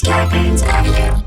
Scarpins Avenue.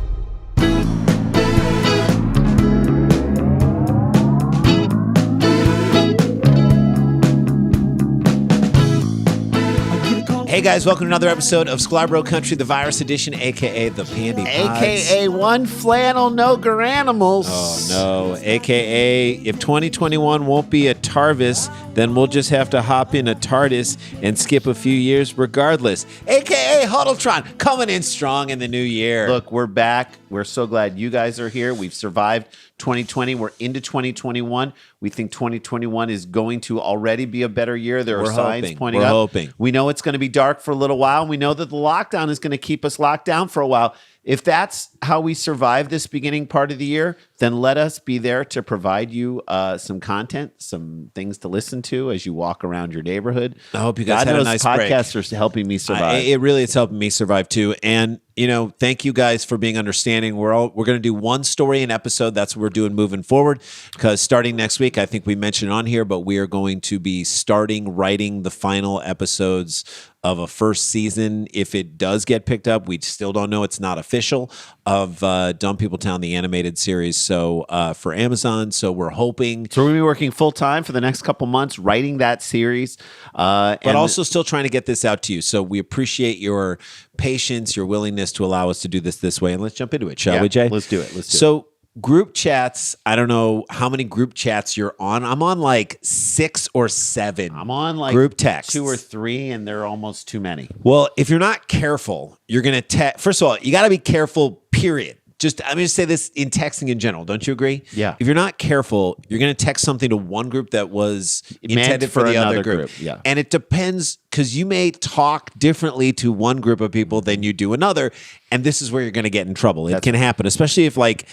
Hey guys, welcome to another episode of Sklar Bro Country, the virus edition, aka the Pandy Pods. AKA one flannel, no garanimals. Oh no, aka if 2021 won't be a Tarvis, then we'll just have to hop in a TARDIS and skip a few years regardless. AKA Huddletron, coming in strong in the new year. Look, we're back. We're so glad you guys are here. We've survived 2020. We're into 2021. We think 2021 is going to already be a better year. There are signs pointing up. We're hoping. We know it's going to be dark for a little while. We know that the lockdown is going to keep us locked down for a while. If that's how we survive this beginning part of the year, then let us be there to provide you some content, some things to listen to as you walk around your neighborhood. I hope you guys had a nice break. Podcasts are helping me survive. It really is helping me survive too. And you know, thank you guys for being understanding. We're going to do one story an episode. That's what we're doing moving forward. Because starting next week, I think we mentioned on here, but we are going to be starting writing the final episodes of a first season. If it does get picked up, we still don't know. It's not official, of Dumb People Town, the animated series. So for Amazon. So we're hoping. So we're going to be working full time for the next couple months writing that series. But also still trying to get this out to you. So we appreciate your patience, your willingness to allow us to do this way. And let's jump into it, shall we, Jay? Let's do it. So group chats, I don't know how many group chats you're on. I'm on like 6 or 7. I'm on like group texts. 2 or 3, and they're almost too many. Well, if you're not careful, you're going to text. First of all, you got to be careful, period. I'm going to say this in texting in general. Don't you agree? Yeah. If you're not careful, you're going to text something to one group that was intended for the other group. Yeah. And it depends, because you may talk differently to one group of people than you do another. And this is where you're going to get in trouble. It can happen, especially if like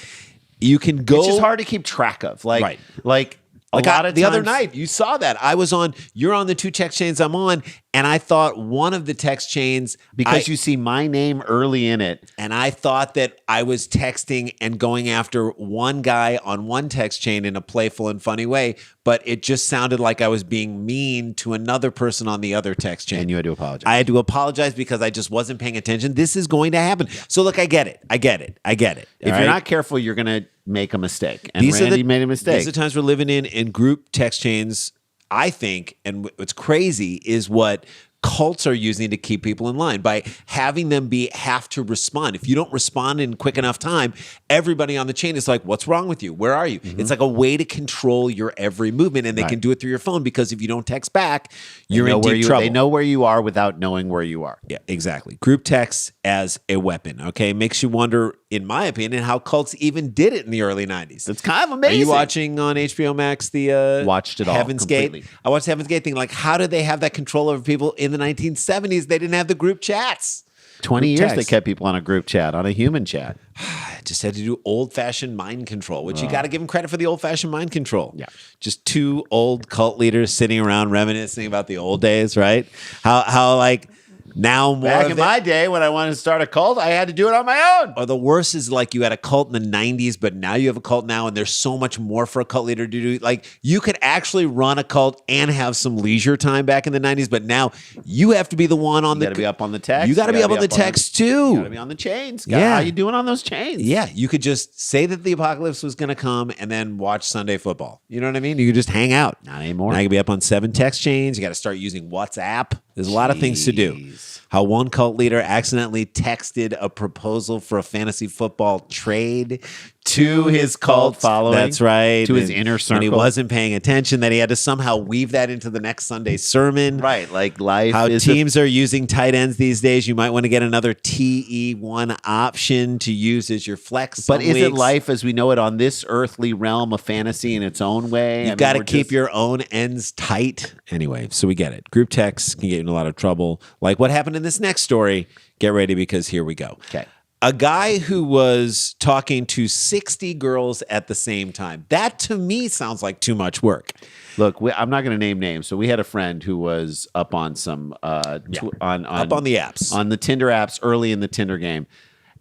you can go. It's just hard to keep track of. Like, right. Like a lot of the times, other night, you saw that. You're on the 2 text chains I'm on, and I thought one of the text chains, because you see my name early in it. And I thought that I was texting and going after one guy on one text chain in a playful and funny way, but it just sounded like I was being mean to another person on the other text chain. And you had to apologize. I had to apologize because I just wasn't paying attention. This is going to happen. So look, I get it. If you're not careful, you're going to make a mistake. And Randy made a mistake. These are the times we're living in group text chains, I think, and what's crazy is what cults are using to keep people in line by having them have to respond. If you don't respond in quick enough time, everybody on the chain is like, what's wrong with you? Where are you? Mm-hmm. It's like a way to control your every movement, and they can do it through your phone, because if you don't text back, you're in deep trouble. They know where you are without knowing where you are. Yeah, exactly. Group text as a weapon, okay? Makes you wonder, in my opinion, how cults even did it in the early 90s. It's kind of amazing. Are you watching on HBO Max the watched it all Heaven's completely. Gate? I watched Heaven's Gate thing. Like, how did they have that control over people in the 1970s? They didn't have the group chats. 20 group years text. They kept people on a group chat, on a human chat. Just had to do old-fashioned mind control, which you got to give them credit for the old-fashioned mind control. Yeah. Just 2 old cult leaders sitting around reminiscing about the old days, right? How like now more Back of in my day, when I wanted to start a cult, I had to do it on my own. Or the worst is like you had a cult in the 90s, but now you have a cult now, and there's so much more for a cult leader to do. Like, you could actually run a cult and have some leisure time back in the 90s, but now you have to be the one on You got to be up on the text. You got to be up on the text too. You got to be on the chains. Yeah. How you doing on those chains? Yeah, you could just say that the apocalypse was going to come and then watch Sunday football. You know what I mean? You could just hang out. Not anymore. Now you can be up on 7 text chains. You got to start using WhatsApp. There's a lot of things to do. How one cult leader accidentally texted a proposal for a fantasy football trade to his cult following. That's right. To his inner circle. And he wasn't paying attention, that he had to somehow weave that into the next Sunday sermon. Right. Like life. How teams are using tight ends these days. You might want to get another TE1 option to use as your flex. But is it life as we know it on this earthly realm of fantasy in its own way? You've got to keep your own ends tight. Anyway, so we get it. Group texts can get you in a lot of trouble. Like what happened in this next story. Get ready, because here we go. Okay. A guy who was talking to 60 girls at the same time. That to me sounds like too much work. Look, I'm not going to name names. So we had a friend who was up on some up on the apps, on the Tinder apps early in the Tinder game,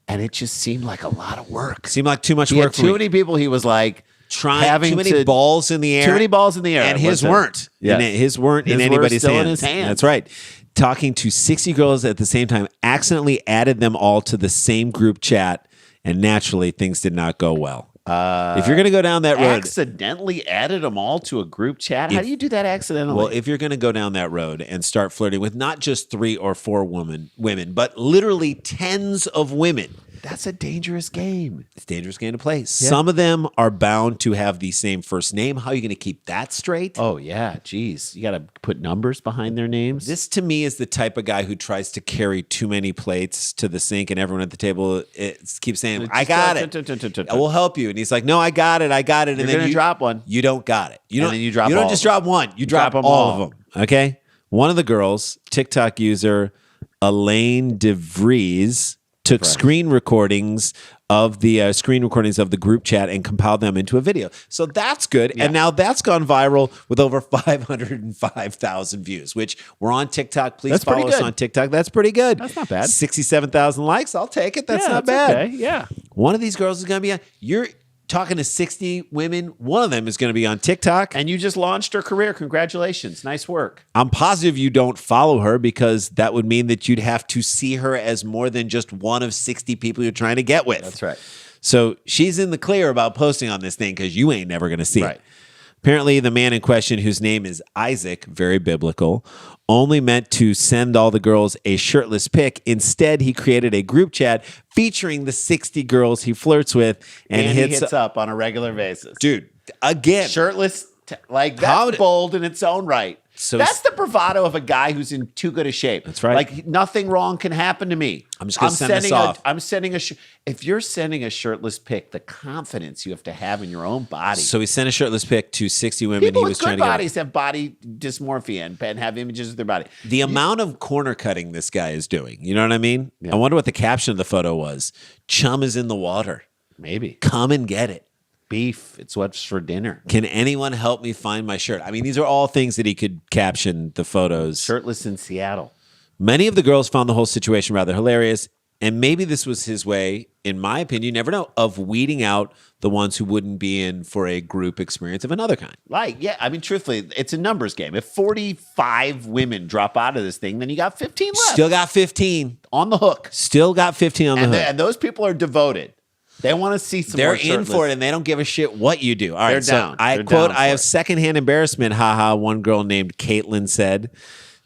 and it just seemed like a lot of work. Seemed like too much He work. Had too many people. He was like too many balls in the air. Too many balls in the air. And his weren't. Yes. And his weren't in His were anybody's still hands. in his hands. That's right. talking to 60 girls at the same time, accidentally added them all to the same group chat, and naturally things did not go well. If you're going to go down that road, accidentally added them all to a group chat. How do you do that accidentally? well, if you're going to go down that road and start flirting with not just 3 or 4 women, but literally tens of women, that's a dangerous game. it's a dangerous game to play. Some of them are bound to have the same first name. How are you going to keep that straight? Oh, yeah. Geez. You got to put numbers behind their names. This, to me, is the type of guy who tries to carry too many plates to the sink, and everyone at the table keeps saying, I got it. I will help you. And he's like, no, I got it. And You're then going to drop one. You don't got it. You And don't, then you drop you don't all just of drop one. You drop them all all. of them. Okay? One of the girls, TikTok user Elaine DeVries, took screen recordings of the group chat and compiled them into a video. So that's good. Yeah. And now that's gone viral with over 505,000 views, which we're on TikTok. Please That's pretty follow us good. on TikTok. That's pretty good. That's not bad. 67,000 likes. I'll take it. That's Yeah, not that's bad. okay. Yeah. One of these girls is going to be you're talking to 60 women. One of them is going to be on TikTok. And you just launched her career. Congratulations. Nice work. I'm positive you don't follow her, because that would mean that you'd have to see her as more than just one of 60 people you're trying to get with. That's right. So she's in the clear about posting on this thing, because you ain't never going to see Right. it. Apparently, the man in question, whose name is Isaac, very biblical, only meant to send all the girls a shirtless pic. Instead, he created a group chat featuring the 60 girls he flirts with and he hits up on a regular basis. Dude, again. Shirtless, that's bold in its own right. So that's the bravado of a guy who's in too good a shape. That's right. Like nothing wrong can happen to me. I'm just going to send this off. If you're sending a shirtless pic, the confidence you have to have in your own body. So he sent a shirtless pic to 60 women People he with was good trying to get. bodies have body dysmorphia and have images of their body. The amount of corner cutting this guy is doing, you know what I mean? Yeah. I wonder what the caption of the photo was. Chum is in the water. Maybe. Come and get it. Beef. It's what's for dinner. Can anyone help me find my shirt? I mean, these are all things that he could caption the photos. Shirtless in Seattle. Many of the girls found the whole situation rather hilarious. And maybe this was his way, in my opinion, you never know, of weeding out the ones who wouldn't be in for a group experience of another kind. I mean, truthfully, it's a numbers game. If 45 women drop out of this thing, then you got 15 left. Still got 15. On the hook. Still got 15 on the hook. And those people are devoted. They want to see some They're more in shirtless. for it, and they don't give a shit what you do. All right, They're so down. I They're quote, down I for have it. secondhand embarrassment, haha, one girl named Caitlin said.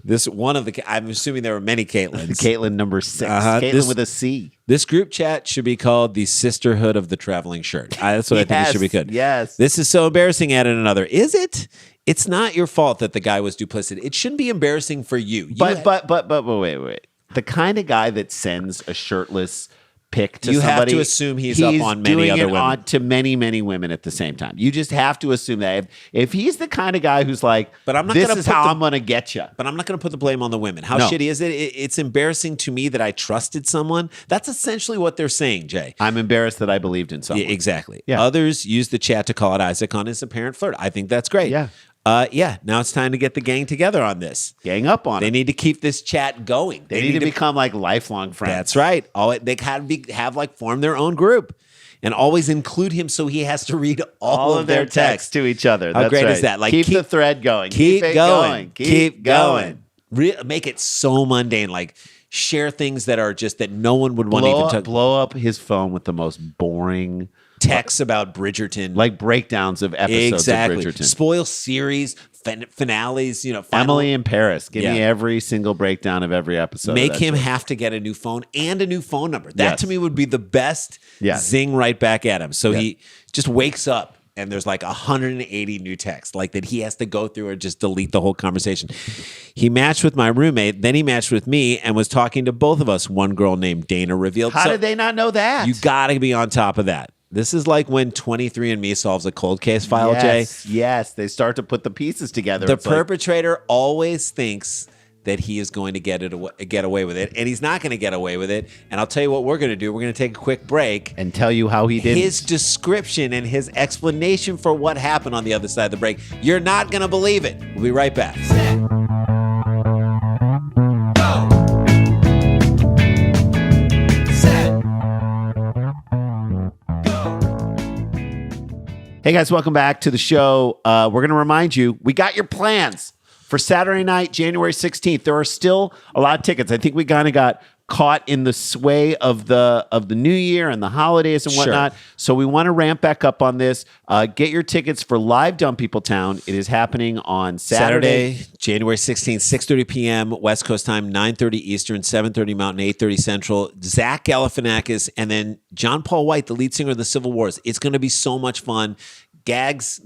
This one of the, I'm assuming there were many Caitlins. Caitlin number 6. Uh-huh. Caitlin This- with a C. This group chat should be called the Sisterhood of the Traveling Shirt. That's what I think it should be called. Yes. This is so embarrassing, added another. Is it? It's not your fault that the guy was duplicit. It shouldn't be embarrassing for you. But wait. The kind of guy that sends a shirtless pic to You have somebody, to assume he's up on many doing other it women. to many women at the same time. You just have to assume that if he's the kind of guy who's like, But I'm not this gonna is put how the- I'm going to get you. But I'm not going to put the blame on the women. How No. shitty is it? It's embarrassing to me that I trusted someone. That's essentially what they're saying, Jay. I'm embarrassed that I believed in someone. Yeah, exactly. Yeah. Others use the chat to call out Isaac on his apparent flirt. I think that's great. Yeah. Now it's time to get the gang together on this. Gang up on They it. need to keep this chat going. They need to become like lifelong friends. That's right. They have form their own group, and always include him so he has to read all All of their texts to each other. How That's great right. is that? Like, keep the thread going. Keep it going. Keep going. Make it so mundane. Like, share things that are just that no one would want to even touch. Blow up his phone with the most boring Texts about Bridgerton. like breakdowns of episodes exactly. of Bridgerton. Spoil series, finales, final- Emily in Paris. Give me Yeah. every single breakdown of every episode. of Make that him show. have to get a new phone and a new phone number. That Yes. to me would be the best Yes. zing right back at him. So Yeah. he just wakes up and there's like 180 new texts, like that he has to go through and just delete the whole conversation. He matched with my roommate, then he matched with me and was talking to both of us. One girl named Dana revealed. How So did they not know that? You got to be on top of that. This is like when 23andMe solves a cold case file, Jay. Yes, they start to put the pieces together. The It's like, perpetrator always thinks that he is going to get away with it, and he's not going to get away with it. And I'll tell you what we're going to do. We're going to take a quick break. and tell you how he did. His description and his explanation for what happened on the other side of the break, you're not going to believe it. We'll be right back. Hey guys, welcome back to the show. We're going to remind you, we got your plans. for Saturday night, January 16th. There are still a lot of tickets. I think we kind of got caught in the sway of the new year and the holidays and whatnot. Sure. So we want to ramp back up on this. Get your tickets for Live Dumb People Town. It is happening on Saturday, January 16th, 6:30 p.m. West Coast time, 9:30 Eastern, 7:30 Mountain, 8:30 Central. Zach Galifianakis and then John Paul White, the lead singer of the Civil Wars. It's going to be so much fun. Gags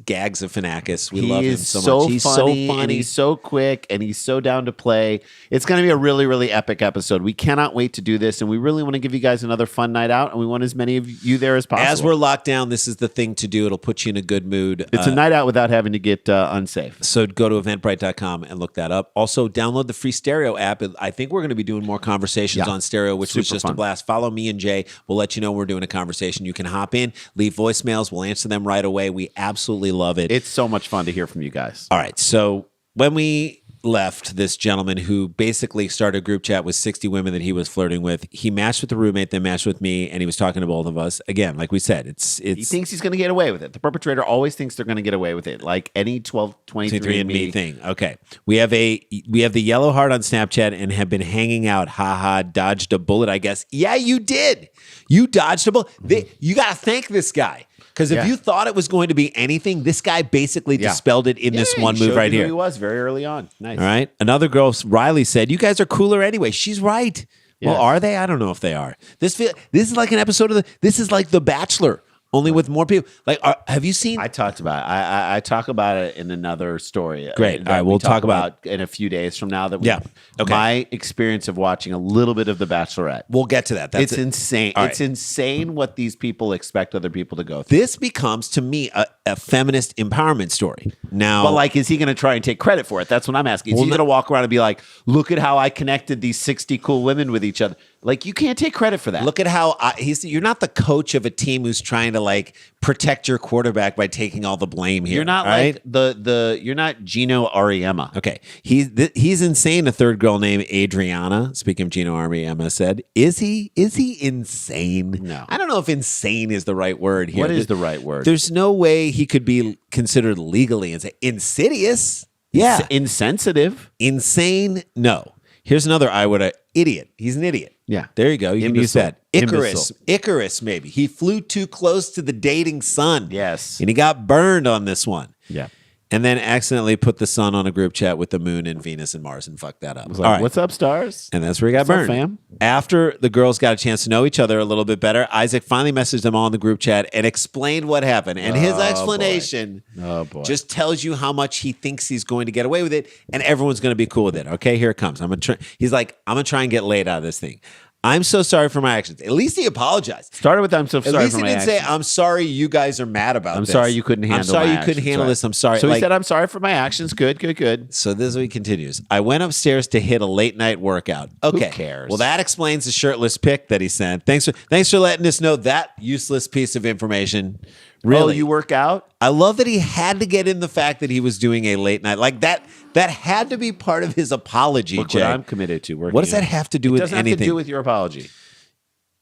of Finakis. We love him so much. He's funny, so funny. and he's so quick, and he's so down to play. It's going to be a really, really epic episode. We cannot wait to do this, and we really want to give you guys another fun night out, and we want as many of you there as possible. As we're locked down, this is the thing to do. It'll put you in a good mood. It's a night out without having to get unsafe. So go to eventbrite.com and look that up. Also, download the free Stereo app. I think we're going to be doing more conversations on Stereo, which was just fun. a blast. Follow me and Jay. We'll let you know we're doing a conversation. You can hop in, leave voicemails. We'll answer them right away. We absolutely love it. It's so much fun to hear from you guys. All right. So when we left this gentleman who basically started a group chat with 60 women that he was flirting with, he matched with the roommate, then matched with me, and he was talking to both of us. Again, like we said, he thinks he's going to get away with it. The perpetrator always thinks they're going to get away with it, like any 23andMe thing. Okay. We have the yellow heart on Snapchat and have been hanging out. Haha, dodged a bullet, I guess. Yeah, you did. You dodged a bullet. You got to thank this guy. Because if you thought it was going to be anything, this guy basically dispelled it in this one move right here. He was very early on. Nice. All right. Another girl, Riley, said, "You guys are cooler anyway." She's right. Yeah. Well, are they? I don't know if they are. This is like an episode of this is like The Bachelor, only with more people. Like, have you seen? I talked about it. I talk about it in another story. Great. That All right, we'll talk about in a few days from now. Okay. My experience of watching a little bit of The Bachelorette. We'll get to that. It's insane. All It's right. insane what these people expect other people to go through. This becomes to me a feminist empowerment story. Now, But like, is he going to try and take credit for it? That's what I'm asking. Is he going to walk around and be like, "Look at how I connected these 60 cool women with each other"? Like, you can't take credit for that. look at how you're not the coach of a team who's trying to like protect your quarterback by taking all the blame here. You're not all like right? you're not Gino Ariema. Okay, he's insane. A third girl named Adriana. Speaking of Gino Ariema, said, "Is he insane?" No. I don't know if insane is the right word here. What is the right word? There's no way he could be considered legally insidious. Yeah, Insensitive. insane. No. Here's another I would idiot. He's an idiot. Yeah. There you go. You can use Imbecile. that. Icarus. Imbecile. Icarus, maybe. He flew too close to the dating sun. Yes. And he got burned on this one. Yeah. And then accidentally put the sun on a group chat with the moon and Venus and Mars and fucked that up. Like, All right. what's up, stars? And that's where he got What's up, burned. fam? After the girls got a chance to know each other a little bit better, Isaac finally messaged them all in the group chat and explained what happened. And his explanation just tells you how much he thinks he's going to get away with it, and everyone's going to be cool with it. Okay, here it comes. He's like, I'm going to try and get laid out of this thing. I'm so sorry for my actions. At least he apologized. Started with I'm so sorry At least for he my didn't say, actions. I'm sorry you guys are mad about I'm this. sorry you couldn't handle I'm sorry my you couldn't actions. handle Right. this. I'm sorry. So he Like- said, I'm sorry for my actions. Good. So this is what he continues. I went upstairs to hit a late night workout. Okay. cares? Well, that explains the shirtless pic that he sent. Thanks for letting us know that useless piece of information. Really? Oh, you work out? I love that he had to get in the fact that he was doing a late night. Like that had to be part of his apology, Look Jay. what I'm committed to. Working What does that out. have to do It with doesn't anything? have to do with your apology.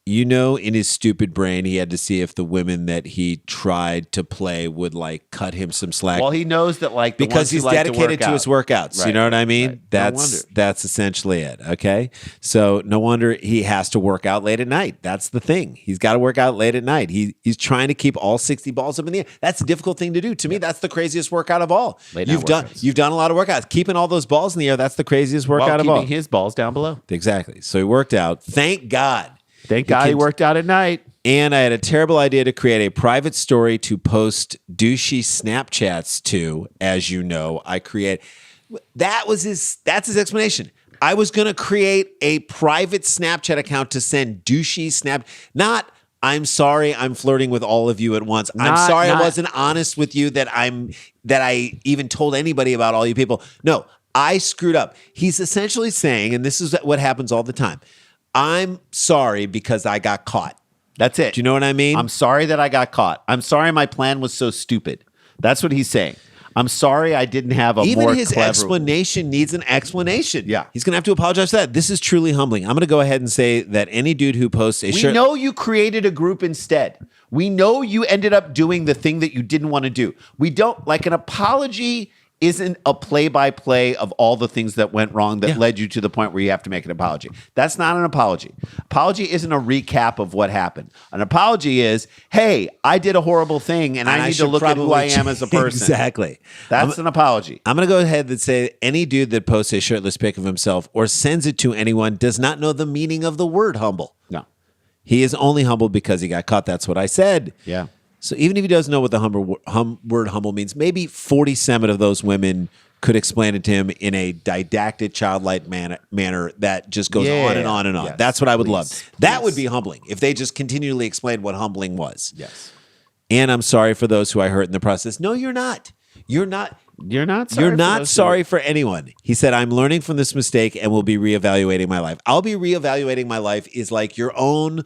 You know, in his stupid brain, he had to see if the women that he tried to play would like cut him some slack. Well, he knows that like the because ones who he's like dedicated to work his out. workouts. You Right, know what I mean? right. No wonder. That's essentially it. Okay. So no wonder he has to work out late at night. That's the thing. He's got to work out late at night. He's trying to keep all 60 balls up in the air. That's a difficult thing to do. To me, that's the craziest workout of all. Late night You've done a lot of workouts. Keeping all those balls in the air, that's the craziest While workout of keeping all. his balls down below. Exactly. So he worked out. Thank God. Thank God he can- worked out at night. And I had a terrible idea to create a private story to post douchey Snapchats to. As you know, that's his explanation. I was going to create a private Snapchat account to send douchey not I'm sorry I'm flirting with all of you at once. I'm sorry I wasn't honest with you that I even told anybody about all you people. No, I screwed up. He's essentially saying, and this is what happens all the time, I'm sorry because I got caught. That's it. Do you know what I mean? I'm sorry that I got caught. I'm sorry my plan was so stupid. That's what he's saying. I'm sorry I didn't have a Even more his clever... explanation needs an explanation. Yeah. He's going to have to apologize for that. This is truly humbling. I'm going to go ahead and say that any dude who posts a We shirt... know you created a group instead. We know you ended up doing the thing that you didn't want to do. We don't... Like, an apology isn't a play-by-play of all the things that went wrong that led you to the point where you have to make an apology. That's not an apology. Apology isn't a recap of what happened. An apology is, hey, I did a horrible thing and I need to look at who I am as a person. Exactly. That's an apology. I'm going to go ahead and say any dude that posts a shirtless pic of himself or sends it to anyone does not know the meaning of the word humble. No. He is only humble because he got caught. That's what I said. Yeah. So even if he doesn't know what the word humble means, maybe 47 of those women could explain it to him in a didactic, childlike manner that just goes on and on and on. Yes. That's what I would love. That Please. would be humbling if they just continually explained what humbling was. Yes. And I'm sorry for those who I hurt in the process. No, you're not. You're not. You're not sorry. You're not sorry for anyone. He said, I'm learning from this mistake and will be reevaluating my life. I'll be reevaluating my life is like your own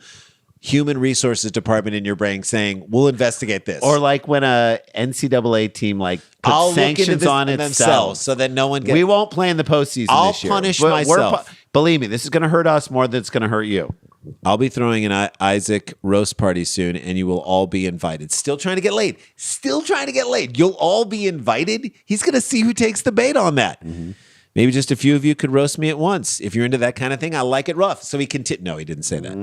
human resources department in your brain saying, we'll investigate this. Or like when a NCAA team like puts sanctions on itself so that no one gets... We won't play in the postseason I'll this year. punish myself. Believe me, this is going to hurt us more than it's going to hurt you. I'll be throwing an Isaac roast party soon, and you will all be invited. Still trying to get laid. Still trying to get laid. You'll all be invited. He's going to see who takes the bait on that. Mm-hmm. Maybe just a few of you could roast me at once. If you're into that kind of thing, I like it rough. So he No, he didn't say that.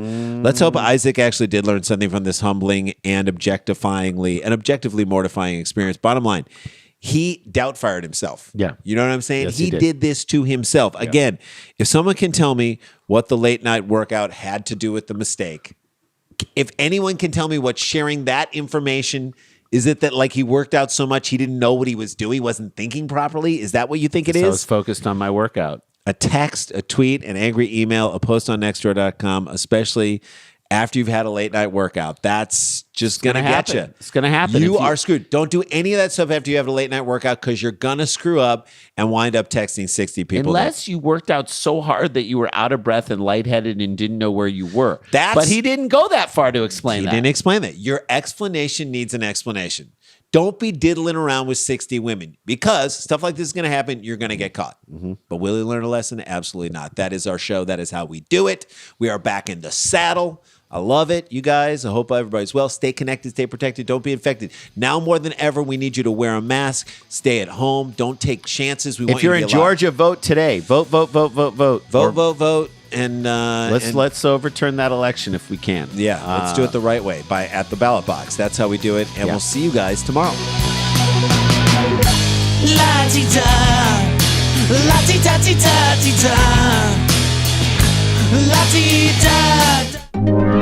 Let's hope Isaac actually did learn something from this humbling and objectively mortifying experience. Bottom line, he doubt-fired himself. Yeah. You know what I'm saying? Yes, he did this to himself. Yeah. Again, if someone can tell me what the late night workout had to do with the mistake, if anyone can tell me what sharing that information, is it that like he worked out so much he didn't know what he was doing, wasn't thinking properly? Is that what you think it is? I was focused on my workout. A text, a tweet, an angry email, a post on nextdoor.com, especially after you've had a late night workout. That's just going to get you. It's going to happen. You are screwed. Don't do any of that stuff after you have a late night workout because you're going to screw up and wind up texting 60 people. Unless you worked out so hard that you were out of breath and lightheaded and didn't know where you were. But he didn't go that far to explain that. He didn't explain that. Your explanation needs an explanation. Don't be diddling around with 60 women because stuff like this is going to happen. You're going to get caught. Mm-hmm. But will he learn a lesson? Absolutely not. That is our show. That is how we do it. We are back in the saddle. I love it, you guys. I hope everybody's well. Stay connected, stay protected, don't be infected. Now more than ever, we need you to wear a mask, stay at home, don't take chances. If you're in Georgia, vote today. Vote. Vote. And let's overturn that election if we can. Yeah, let's do it the right way at the ballot box. That's how we do it, and we'll see you guys tomorrow. La-ti-da, la-ti-da-ti-da-ti-da, la-ti-da.